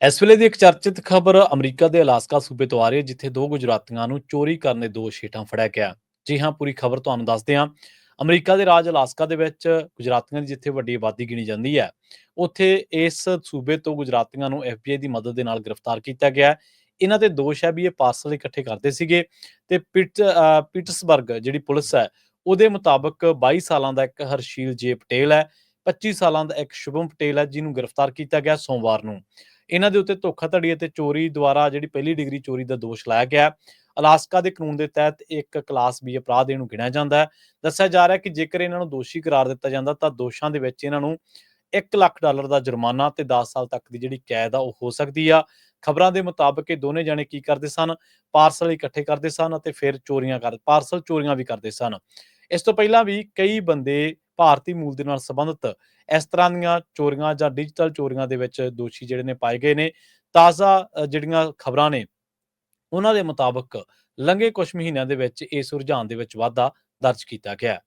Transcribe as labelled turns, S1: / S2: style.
S1: ਇਸ ਵੇਲੇ ਦੀ ਇੱਕ ਚਰਚਿਤ ਖਬਰ ਅਮਰੀਕਾ ਦੇ ਅਲਾਸਕਾ ਸੂਬੇ ਤੋਂ ਆ ਰਹੀ ਹੈ, ਜਿੱਥੇ ਦੋ ਗੁਜਰਾਤੀਆਂ ਨੂੰ ਚੋਰੀ ਕਰਨ ਦੇ ਦੋਸ਼ ਹੇਠਾਂ ਫੜਿਆ ਗਿਆ। ਜੀ ਹਾਂ, ਪੂਰੀ ਖਬਰ ਤੁਹਾਨੂੰ ਦੱਸਦੇ ਹਾਂ। ਅਮਰੀਕਾ ਦੇ ਰਾਜ ਅਲਾਸਕਾ ਦੇ ਵਿੱਚ ਗੁਜਰਾਤੀਆਂ ਦੀ ਜਿੱਥੇ ਵੱਡੀ ਆਬਾਦੀ ਗਿਣੀ ਜਾਂਦੀ ਹੈ, ਉੱਥੇ ਇਸ ਸੂਬੇ ਤੋਂ ਗੁਜਰਾਤੀਆਂ ਨੂੰ FBI ਦੀ ਮਦਦ ਦੇ ਨਾਲ ਗ੍ਰਿਫਤਾਰ ਕੀਤਾ ਗਿਆ ਹੈ। ਇਹਨਾਂ ਦੇ ਦੋਸ਼ ਹੈ ਵੀ ਇਹ ਪਾਰਸਲ ਇਕੱਠੇ ਕਰਦੇ ਸੀਗੇ ਤੇ ਪਿਟਸਬਰਗ ਜਿਹੜੀ ਪੁਲਿਸ ਹੈ, ਉਹਦੇ ਮੁਤਾਬਕ 22 ਸਾਲਾਂ ਦਾ ਇੱਕ ਹਰਸ਼ੀਲ ਜੇ ਪਟੇਲ ਹੈ, 25 ਸਾਲਾਂ ਦਾ ਇੱਕ ਸ਼ੁਭਮ ਪਟੇਲ ਹੈ, ਜਿਹਨੂੰ ਗ੍ਰਿਫਤਾਰ ਕੀਤਾ ਗਿਆ ਸੋਮਵਾਰ ਨੂੰ। ਇਹਨਾਂ ਦੇ ਉੱਤੇ ਧੋਖਾਧੜੀ ਅਤੇ ਚੋਰੀ ਦੁਆਰਾ ਜਿਹੜੀ ਪਹਿਲੀ ਡਿਗਰੀ ਚੋਰੀ ਦਾ ਦੋਸ਼ ਲਾਇਆ ਗਿਆ। ਅਲਾਸਕਾ ਦੇ ਕਾਨੂੰਨ ਦੇ ਤਹਿਤ ਇੱਕ ਕਲਾਸ B ਅਪਰਾਧ ਇਹਨੂੰ ਗਿਣਿਆ ਜਾਂਦਾ ਹੈ। ਦੱਸਿਆ ਜਾ ਰਿਹਾ ਹੈ ਕਿ ਜੇਕਰ ਇਹਨਾਂ ਨੂੰ ਦੋਸ਼ੀ ਕਰਾਰ ਦਿੱਤਾ ਜਾਂਦਾ ਤਾਂ ਦੋਸ਼ਾਂ ਦੇ ਵਿੱਚ ਇਹਨਾਂ ਨੂੰ $1 ਲੱਖ ਦਾ ਜੁਰਮਾਨਾ ਤੇ 10 ਸਾਲ ਤੱਕ ਦੀ ਜਿਹੜੀ ਕੈਦ ਆ ਉਹ ਹੋ ਸਕਦੀ ਆ। ਖਬਰਾਂ ਦੇ ਮੁਤਾਬਕ ਇਹ ਦੋਨੇ ਜਾਣੇ ਕੀ ਕਰਦੇ ਸਨ, ਪਾਰਸਲ ਇਕੱਠੇ ਕਰਦੇ ਸਨ ਅਤੇ ਫਿਰ ਪਾਰਸਲ ਚੋਰੀਆਂ ਵੀ ਕਰਦੇ ਸਨ। ਇਸ ਤੋਂ ਪਹਿਲਾਂ ਵੀ ਕਈ ਬੰਦੇ ਭਾਰਤੀ ਮੂਲ ਦੇ ਨਾਲ ਸੰਬੰਧਿਤ ਇਸ ਤਰ੍ਹਾਂ ਦੀਆਂ ਚੋਰੀਆਂ ਜਾਂ ਡਿਜੀਟਲ ਚੋਰੀਆਂ ਦੇ ਵਿੱਚ ਦੋਸ਼ੀ ਜਿਹੜੇ ਨੇ ਪਾਏ ਗਏ ਨੇ। ਤਾਜ਼ਾ ਜਿਹੜੀਆਂ ਖਬਰਾਂ ਨੇ, ਉਹਨਾਂ ਦੇ ਮੁਤਾਬਕ ਲੰਘੇ ਕੁਝ ਮਹੀਨਿਆਂ ਦੇ ਵਿੱਚ ਇਸ ਰੁਝਾਨ ਦੇ ਵਿੱਚ ਵਾਧਾ ਦਰਜ ਕੀਤਾ ਗਿਆ ਹੈ।